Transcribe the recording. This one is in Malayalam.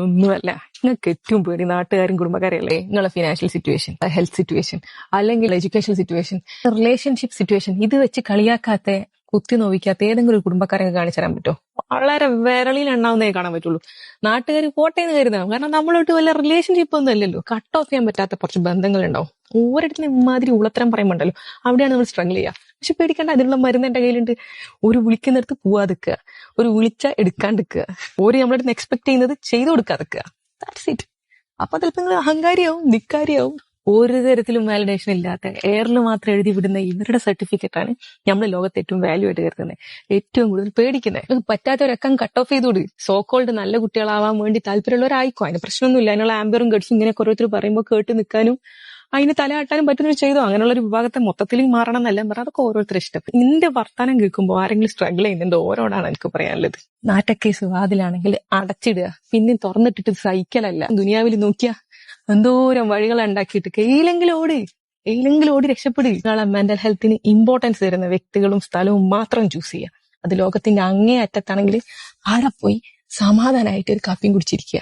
ഒന്നുമല്ല. നിങ്ങൾക്ക് ഏറ്റവും പേടി നാട്ടുകാരും കുടുംബക്കാരല്ലേ? നിങ്ങളെ ഫിനാൻഷ്യൽ സിറ്റുവേഷൻ, ഹെൽത്ത് സിറ്റുവേഷൻ, അല്ലെങ്കിൽ എഡ്യൂക്കേഷൻ സിറ്റുവേഷൻ, റിലേഷൻഷിപ്പ് സിറ്റുവേഷൻ, ഇത് വെച്ച് കളിയാക്കാത്ത, കുത്തി നോവിക്കാത്ത ഏതെങ്കിലും ഒരു കുടുംബക്കാരെ കാണിച്ചു തരാൻ പറ്റുമോ? വളരെ വിരളിൽ എണ്ണാവുന്നേ കാണാൻ പറ്റുള്ളൂ. നാട്ടുകാർ കോട്ടയെന്ന് കരുതാം. കാരണം നമ്മളോട്ട് വല്ല റിലേഷൻഷിപ്പ് ഒന്നും അല്ലല്ലോ. കട്ട് ഓഫ് ചെയ്യാൻ പറ്റാത്ത കുറച്ച് ബന്ധങ്ങളുണ്ടാവും. ഓരോരുത്തരും ഇമാതിരി ഉളത്തരം പറയുമ്പോണ്ടല്ലോ, അവിടെയാണ് നമ്മൾ സ്ട്രഗിൾ ചെയ്യുക. പക്ഷെ പേടിക്കേണ്ട, അതിനുള്ള മരുന്ന് എന്റെ കയ്യിലുണ്ട്. ഒരു വിളിക്കുന്നിടത്ത് പോവാതിക്കുക, ഒരു വിളിച്ച എടുക്കാണ്ടിരിക്കുക, ഒരു നമ്മളടുത്ത് എക്സ്പെക്ട് ചെയ്യുന്നത് ചെയ്തു കൊടുക്കാതിക്കുക. That's it. അപ്പൊ ചിലപ്പോൾ നിങ്ങൾ അഹങ്കാരിയാവും, ധിക്കാരിയാവും. ഒരു തരത്തിലും വാലിഡേഷൻ ഇല്ലാത്ത എയറിൽ മാത്രം എഴുതി വിടുന്ന ഇവരുടെ സർട്ടിഫിക്കറ്റ് ആണ് നമ്മൾ ലോകത്ത് ഏറ്റവും വാല്യൂ ആയിട്ട് കരുതുന്നത്, ഏറ്റവും കൂടുതൽ പേടിക്കുന്നത്. പറ്റാത്തവരൊക്കെ കട്ട് ഓഫ് ചെയ്തോട്. സോ കോൾഡ് നല്ല കുട്ടികളാവാൻ വേണ്ടി താല്പര്യമുള്ളവരായിക്കോ, അതിന് പ്രശ്നമൊന്നുമില്ല. അതിനുള്ള ആംബറും ഗഡ്സും ഇങ്ങനെ ഓരോരുത്തർ പറയുമ്പോൾ കേട്ട് നിൽക്കാനും അതിന് തലയാട്ടാനും പറ്റുന്നൊരു ചെയ്തോ. അങ്ങനെയുള്ള ഒരു വിഭാഗത്തെ മൊത്തത്തിൽ മാറണം എന്നല്ല പറഞ്ഞാൽ അതൊക്കെ ഓരോരുത്തർ ഇഷ്ടം. നിന്റെ വർത്താനം കേൾക്കുമ്പോൾ ആരെങ്കിലും സ്ട്രഗിൾ ചെയ്യുന്നുണ്ട് ഓരോടാണ് എനിക്ക് പറയാനുള്ളത്. നാറ്റക്കേസ് വാതിലാണെങ്കിൽ അടച്ചിടുക, പിന്നെ തുറന്നിട്ടിട്ട് സഹിക്കലല്ല. ദുനിയാവിൽ നോക്കിയാ എന്തോരം വഴികൾ ഉണ്ടാക്കിയിട്ട് എയിലെങ്കിലും ഓടി രക്ഷപ്പെടുക. നിങ്ങളെ മെന്റൽ ഹെൽത്തിന് ഇമ്പോർട്ടൻസ് തരുന്ന വ്യക്തികളും സ്ഥലവും മാത്രം ചൂസ് ചെയ്യുക. അത് ലോകത്തിന്റെ അങ്ങേ അറ്റത്താണെങ്കിൽ ആടെ പോയി സമാധാനമായിട്ട് ഒരു കാപ്പിയും കുടിച്ചിരിക്കുക.